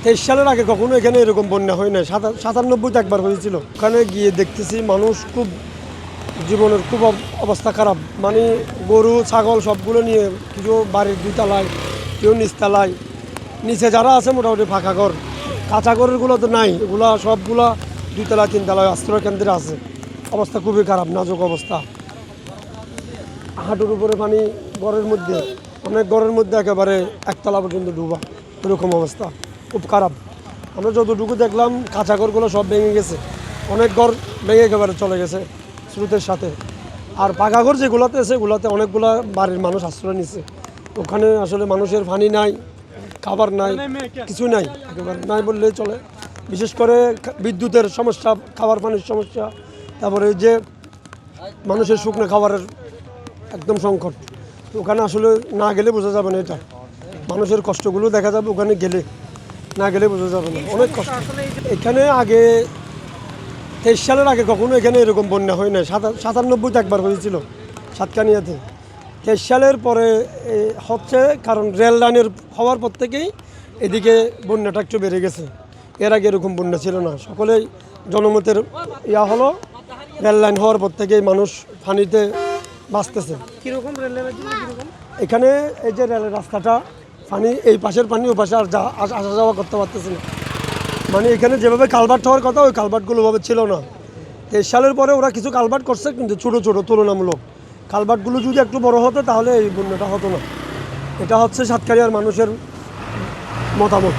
23 সালের আগে কখনো এখানে এরকম বন্যা হয় না। 97-তে একবার হয়েছিল। ওখানে গিয়ে দেখতেছি মানুষ খুব জীবনের খুব অবস্থা খারাপ। মানে গরু ছাগল সবগুলো নিয়ে কিছু বাড়ির 2 তলায়, কেউ নিচতলায়, নিচে যারা আছে মোটামুটি ফাঁকা ঘর। কাঁচা ঘরগুলো তো নাই, এগুলা সবগুলা 2 তলায় 3 তলায় আশ্রয় কেন্দ্রে আছে। অবস্থা খুবই খারাপ, নাজুক অবস্থা। হাঁটুর উপরে পানি, ঘরের মধ্যে অনেক ঘরের মধ্যে একেবারে একতলা পর্যন্ত ডুবা, এরকম অবস্থা খুব খারাপ। আমরা যতটুকু দেখলাম কাঁচা ঘরগুলো সব ভেঙে গেছে, অনেক ঘর ভেঙে একেবারে চলে গেছে স্রোতের সাথে। আর পাকা ঘর যেগুলোতে আছে সেগুলোতে অনেকগুলা বাড়ির মানুষ আশ্রয় নিচ্ছে। ওখানে আসলে মানুষের পানি নাই, খাবার নাই, কিছু নাই, একেবারে নাই বললেই চলে। বিশেষ করে বিদ্যুতের সমস্যা, খাবার পানির সমস্যা, তারপরে যে মানুষের শুকনো খাবারের একদম সংকট। ওখানে আসলে না গেলে বোঝা যাবে না, এটা মানুষের কষ্টগুলো দেখা যাবে ওখানে গেলে, না গেলে বোঝা যাবে না, অনেক কষ্ট। এখানে আগে 23 সালের আগে কখনো এখানে এরকম বন্যা হয় না। 97-তে একবার হয়েছিল সাতকানিয়াতে। 23 সালের পরে হচ্ছে, কারণ রেল লাইনের হওয়ার পর থেকেই এদিকে বন্যাটা একটু বেড়ে গেছে। এর আগে এরকম বন্যা ছিল না। সকলেই জনমতের হলো, রেল লাইন হওয়ার পর থেকেই মানুষ পানিতে বাঁচতেছে। কিরকম রেল লাইনের জন্য কিরকম? এখানে এই যে রেলের রাস্তাটা, পানি এই পাশের পানি ও পাশে আর আসা যাওয়া করতে পারতেছে না। মানে এখানে যেভাবে কালভার্ট হওয়ার কথা ওই কালভার্টগুলো ভাবে ছিল না। 23 সালের পরে ওরা কিছু কালভার্ট করছে, কিন্তু ছোটো ছোটো তুলনামূলক। কালভার্টগুলো যদি একটু বড় হতো তাহলে এই বন্যাটা হতো না। এটা হচ্ছে সাতকানিয়ার মানুষের মতামত।